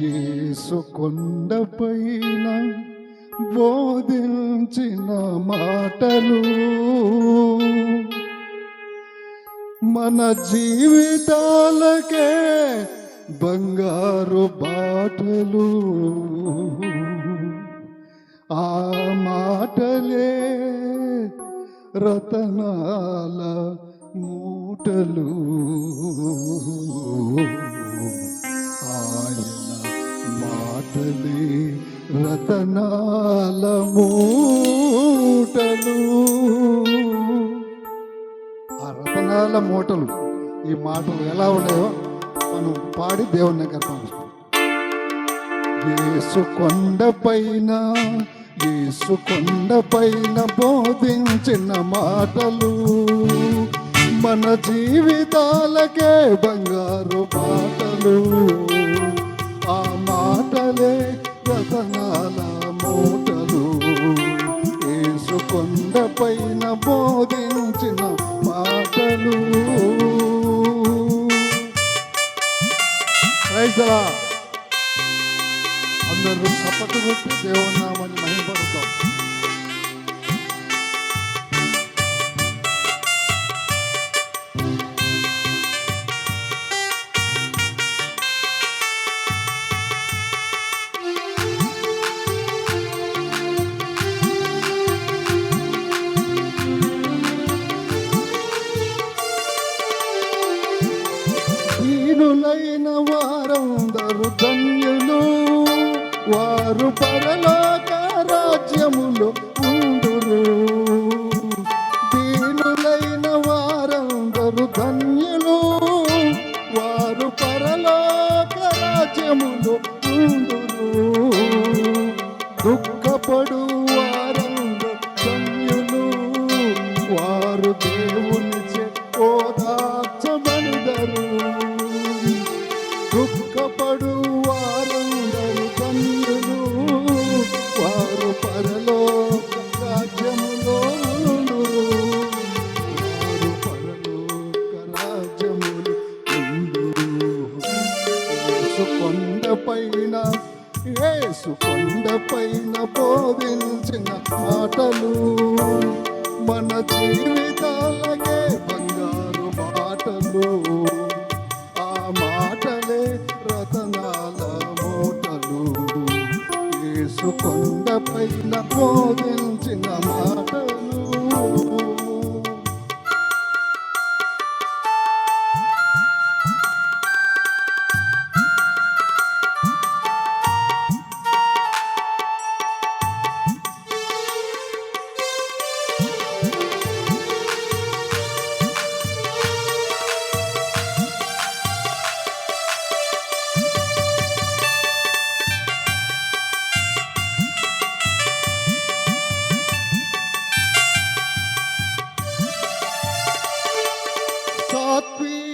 యేసు కొండపైన బోధించిన మాటలు మన జీవితాలకే బంగారు బాటలు. ఆ మాటలే రతనాల మూటలు. ఆయన మాటలే రతనాల మూటలు. ఆ రతనాల మూటలు ఈ మాటలు ఎలా ఉన్నాయో మనం పాడి దేవుని కర్పించుకుంటాం. యేసు కొండపైన బోధించిన మాటలు మన జీవితాలకే బంగారు బాటలు. ఆ మాటలే రతనాల మూటలు. యేసు కొండపైన బోధించిన మాటలు. అందరూ చప్పట్లు కొట్టి దేవుని నామాన్ని మహిమపడతాం. దీనులైన వారందరూ ధన్యులు, వారు పరలోక రాజ్యములో ఉందురు. దీనులైన వారందరూ ధన్యులు, వారు పరలోక రాజ్యములో ఉందురు. దుఃఖపడు వారందరూ ధన్యులు, వారు దేవునిచే ఓదార్చబడుదరు. దుఃఖపడు వారందరూ ధన్యులు, వారు పరలోక రాజ్యములో ఉందురు. వారు పరలోక రాజ్యములో ఉందురు. యేసు కొండపైన బోధించిన మాటలు మన జీవితాలకే బంగారు బాటలు. ఆ మాటలే రతనాల మూటలు. యేసు కొండపైన బోధించిన మాటలు.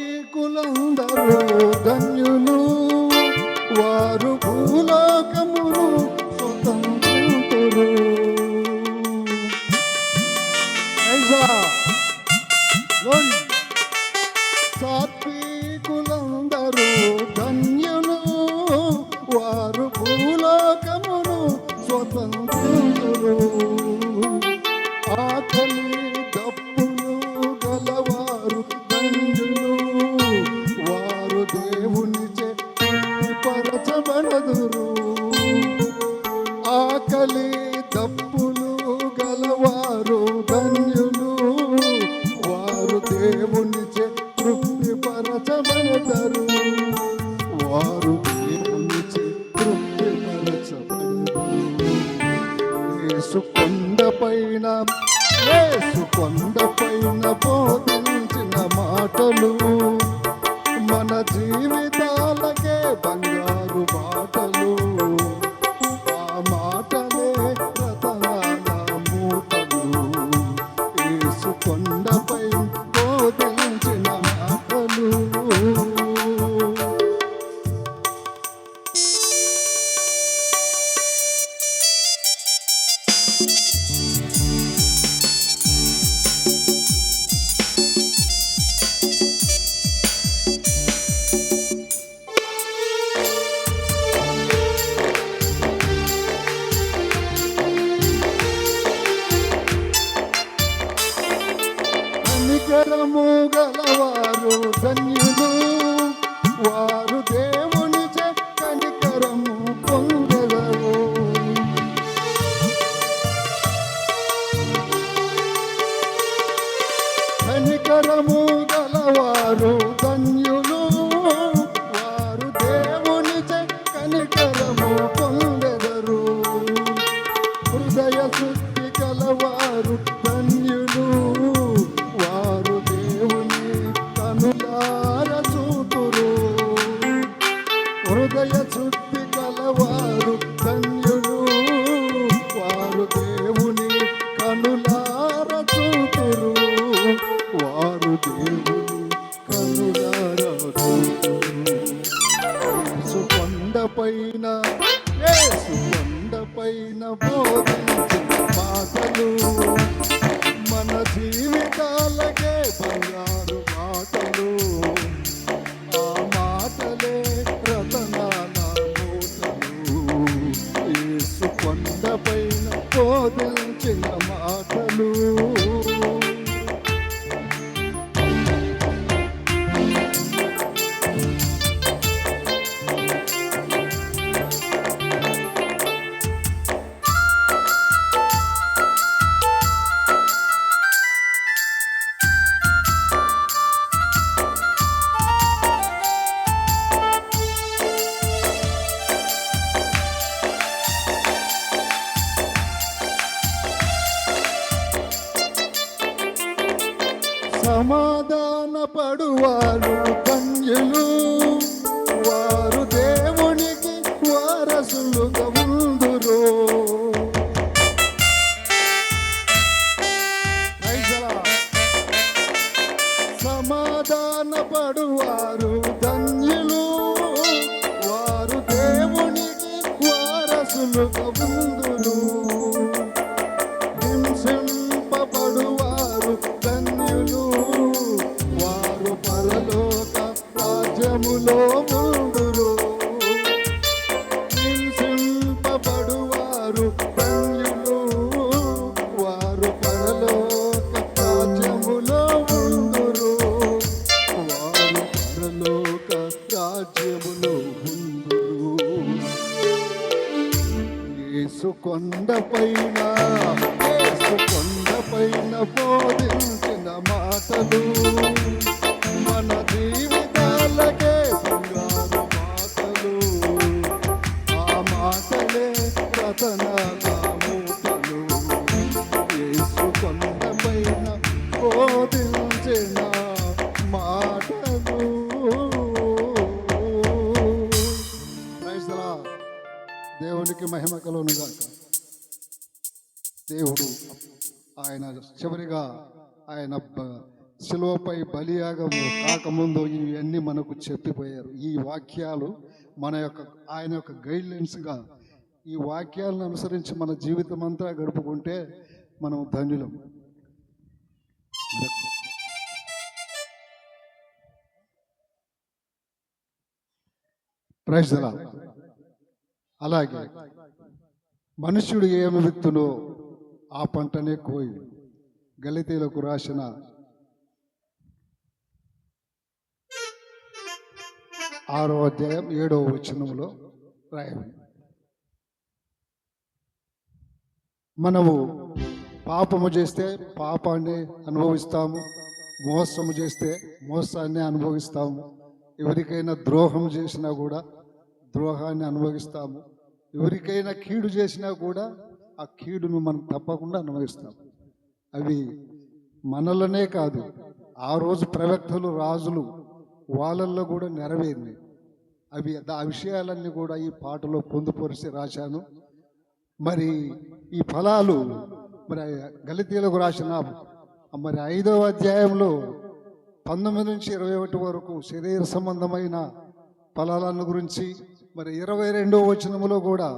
సాత్వికులందరూ ధన్యులు, వారు భూలోకమును స్వతంత్రులు. సాత్వికులందరూ ధన్యులు, వారు భూలోకమును స్వతంత్రులు. ఆకలి దప్పులు గలవారు ధన్యులు, వారు దేవునిచే పరచబడదురు. ఆకలి దప్పులు గలవారు ధన్యులు, వారు దేవునిచే తృప్తిపరచబడతారు. వారు దేవునిచే తృప్తిపరచబడతారు. యేసు కొండపైన బోధించిన మాటలు మన జీవితాలకే బంగారు బాటలు. ఆ మాటలే రతనాల మూటలు. యేసు కొండపైన బోధించిన మాటలు. గలవారు ధన్యులు, వారు దేవుని కనికరము పొందెదరు. కనికరము గలవారు ధన్యులు, వారు దేవుని కనికరము పొందెదరు. హృదయ శుద్ధి కలవారు ధన్యులు, వారు దేవుని కనులార చూతురు. హృదయ శుద్ధి కలవారు ధన్యులు, వారు దేవుని కనులార చూతురు. వారు దేవుని కనులార చూతురు. యేసు కొండపైన, యేసు కొండపైన బోధించిన మాటలు మన జీవితాలకే బంగారు మాటలు. ఆ మాటలే రతనాల మూటలు. యేసు కొండపైన బోధించిన మాటలు. సమాధాన పడువారు ధన్యులు, వారు దేవునికి వారసులుగా ఉందురు. సమాధాన పడువారు ధన్యులు, వారు దేవునికి వారసులుగా ఉందురు. హింసింపబడువారు ధన్యులు, వారు పరలోక రాజ్యములో ఉందురు. హింసింపబడువారు ధన్యులు, వారు పరలోక రాజ్యములో ఉందురు. వారు పరలోక రాజ్యములో ఉందురు. యేసు కొండపైన, యేసు కొండపైన బోధించిన మాటలు మన జీవితాలకే బంగారు మాటలు. ఆ మాటలే రతనాల మూటలు. యేసు కొండపైన బోధించిన మాటలు. Praise the lord. దేవునికి మహిమ కలుగును గాక. దేవుడు ఆయన చివరిగా ఆయన శిలువపై బలియాగము కాకముందు ఇవన్నీ మనకు చెప్పిపోయారు. ఈ వాక్యాలు మన యొక్క ఆయన యొక్క గైడ్లైన్స్గా ఈ వాక్యాలను అనుసరించి మన జీవితం అంతా గడుపుకుంటే మనం ధన్యులం. Praise the lord. అలాగే మనుష్యుడు ఏమి విత్తునో ఆ పంటనే కోయి. గలితీలకు రాసిన 6వ అధ్యాయం 7వ వచనంలో రాయబడింది. మనము పాపము చేస్తే పాపాన్ని అనుభవిస్తాము, మోసము చేస్తే మోసాన్ని అనుభవిస్తాము. ఎవరికైనా ద్రోహం చేసినా కూడా ద్రోహాన్ని అనుభవిస్తాము. ఎవరికైనా కీడు చేసినా కూడా ఆ కీడును మనం తప్పకుండా అనుభవిస్తాం. అవి మనలోనే కాదు, ఆ రోజు ప్రవక్తలు రాజులు వాళ్ళల్లో కూడా నెరవేరింది. అవి ఆ విషయాలన్నీ కూడా ఈ పాటలో పొందుపరిచి రాశాను. మరి ఈ ఫలాలు మరి గలితీలకు రాసిన మరి 5వ అధ్యాయంలో 19 నుంచి 21 వరకు శరీర సంబంధమైన ఫలాలను గురించి, మరి 22వ వచనములో కూడా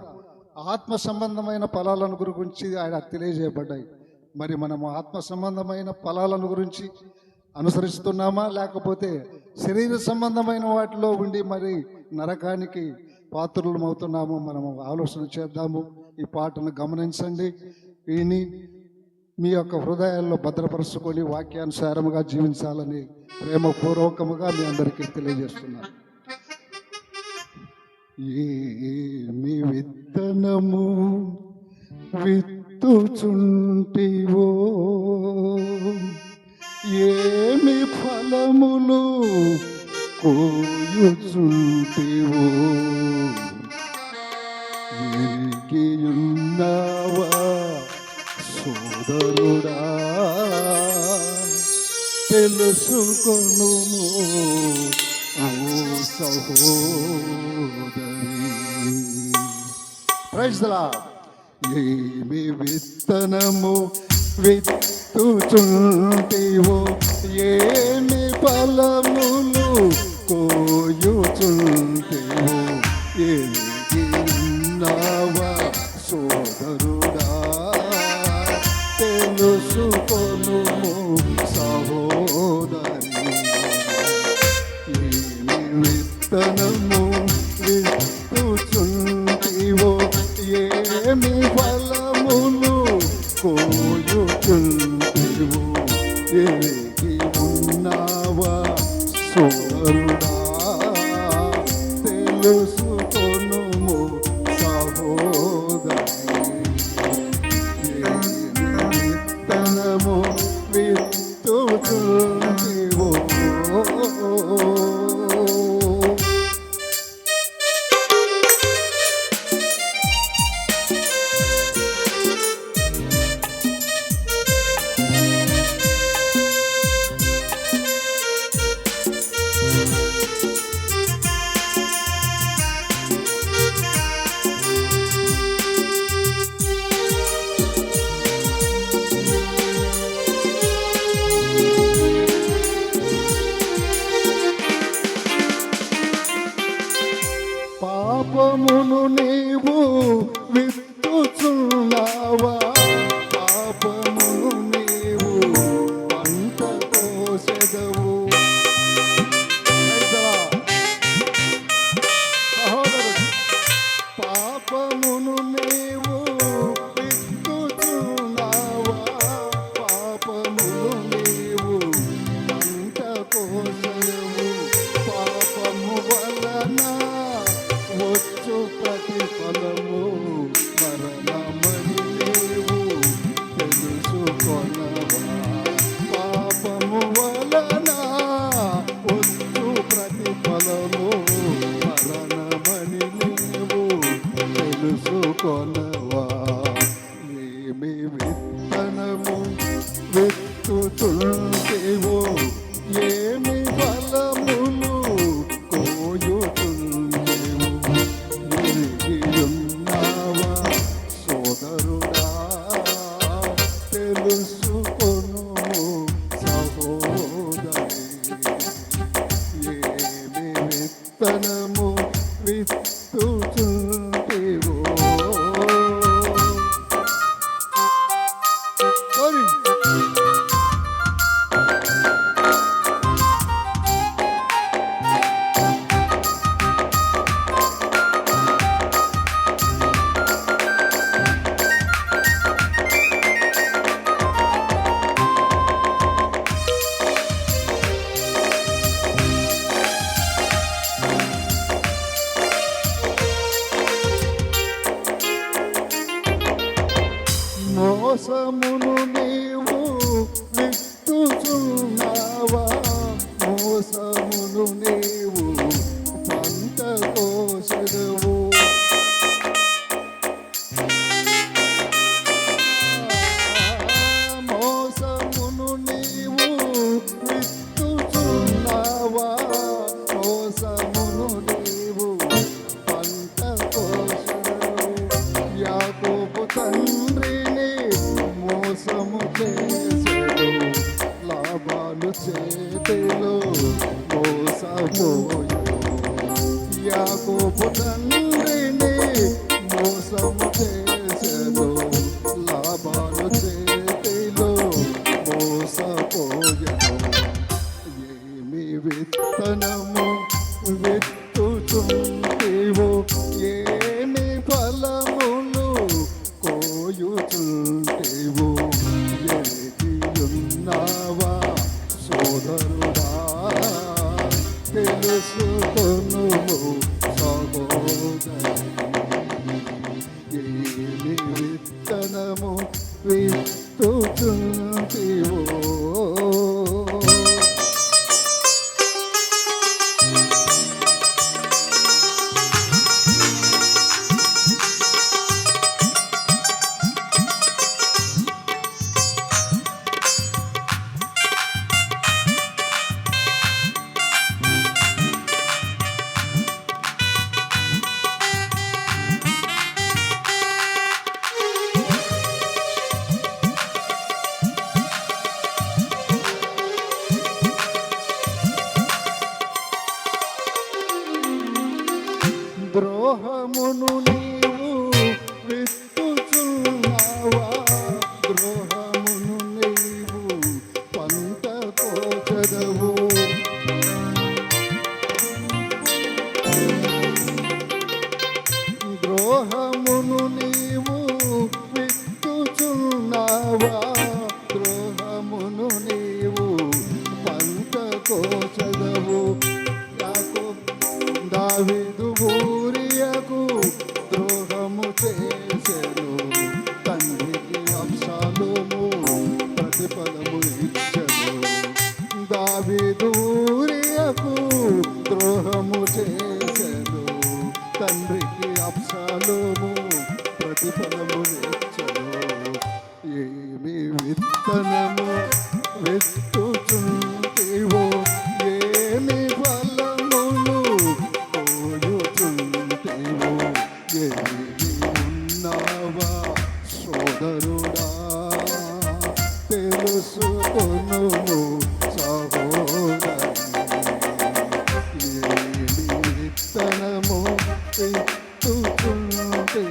ఆత్మ సంబంధమైన ఫలాలను గురించి ఆయన తెలియజేయబడ్డాయి. మరి మనము ఆత్మ సంబంధమైన ఫలాలను గురించి అనుసరిస్తున్నామా, లేకపోతే శరీర సంబంధమైన వాటిలో ఉండి మరి నరకానికి పాత్రలు అవుతున్నాము? మనము ఆలోచన చేద్దాము. ఈ పాటను గమనించండి, విని మీ యొక్క హృదయాల్లో భద్రపరుచుకొని వాక్యానుసారముగా జీవించాలని ప్రేమపూర్వకముగా మీ అందరికీ తెలియజేస్తున్నాను. ఏమి విత్తనము విత్తుచుంటివో, ఏమి ఫలములు కోయుచుంటివో, ఎరిగియున్నావా సోదరుడా, తెలుసుకొనుము ఓ సహోదరి. Praise the lord. ఏమి విత్తనము విత్తుచుంటివో, ఏమి ఫలములు కోయుచుంటివో, ఎరిగియున్నావా సోదరుడా, తెలుసుకొనుము సహోదరి. ఏమి విత్తనము విత్తుచుంటివో, ఏమి ఫలములు కోయుచుంటివో, ఎరిగి ఉన్నావా సోదరుడా, తెలుసుకొనుము సహోదరి. విత్తనము విత్తుచుంటివో. పాపమును నీవు విత్తుచున్నావా, పాపమును నీవు పంట కోసెదవు. సహోదరుడు, పాపమును నీవు విత్తుచున్నావా, పాపమును నీవు పంట కోసెదవు. పాపము వలన వచ్చు ప్రతిఫలము మరణమని నీవు తెలుసుకొనవా. పాపము వలన వచ్చు ప్రతిఫలము మరణమని నీవు తెలుసుకొనవా. ఏమి విత్తనము విత్తుచుంటివో, ఏమి ఫలములు కోయుచుంటివో, ఎరిగియున్నావా సోదరుడా, తెలుసుకొనుము సహోదరి. ఏమి విత్తనము విత్తుచుంటివో. మోసమును నీవు విత్తుచున్నావా, మోసమును నీవు పంట కోసెదవు. మోసమును నీవు విత్తుచున్నావా, మోసమును నీవు పంట కోసెదవు. యాకోబు తండ్రిని మోసము చేసెను, లాభాలు చేతిలో మోసపోయెను. యాకోబు తండ్రిని మోసము చేసెను, లాభాలు చేతిలో మోసపోయెను. ఏమి విత్తనము విత్తుచుంటివో, ఏమి ఫలములు కోయుచుంటివో, తెలుసుకొను సహోదరి, ఏమి విత్తనము విత్తుచుంటివో. ద్రోహమును నీవు విత్తుచున్నావా, ద్రోహమును నీవు పంట కోచదవు. ద్రోహమును నీవు విత్తుచున్నావా, ద్రోహమును నీవు పంట కోచదవు. దావీదు ఊరియకు ద్రోహము చేసెను, తండ్రికి అబ్షాలోము ప్రతిఫలము ఇచ్చెను. దావీదు ఊరియకు ద్రోహము చేసెను, తండ్రికి అబ్షాలోము ప్రతిఫలము ఇచ్చెను. ఏమి విత్తనము విత్తుచుంటివో, ఏమి ఫలములు కోయుచుంటివో. ఎరిగి ఉన్నావా సోదరుడా, తెలుసుకొనుము సహోదరి, ఏమి విత్తనము విత్తుచుంటివో.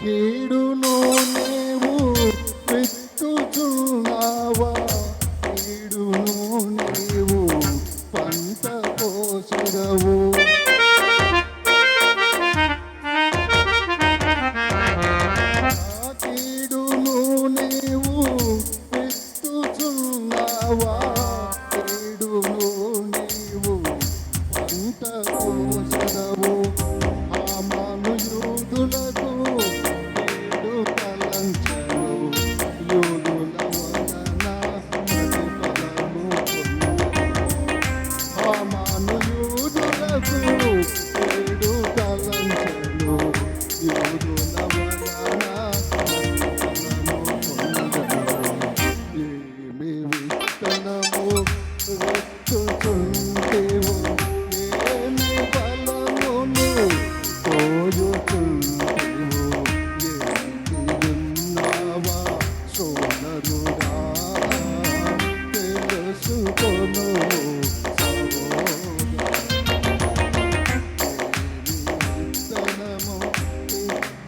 కీడును నీవు విత్తుచున్నావా, కీడును నీవు పంట కోసెదవు. కీడును నీవు విత్తుచున్నావా, కీడును నీవు పంట కోసెదవు. హామాను యూదులకు కీడు తలంచెను, యూదుల వలన ప్రతిఫలము పొందెను. హామాను యూదులకు కీడు తలంచెను, యూదుల వలన ప్రతిఫలము పొందెను. ఏమి విత్తనము విత్తుచుంటివో, ఏమి ఫలమును కోయుచుంటివో. ఎరిగియున్నావా సోదరుడా, తెలుసుకొనుము సహోదరి, ఏమి విత్తనము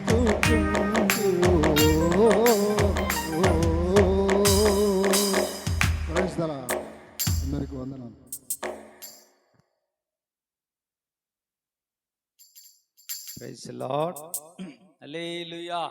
విత్తుచుంటివో. Praise the lord. అందరికీ వందనాలు. Praise the lord. హల్లెలూయా.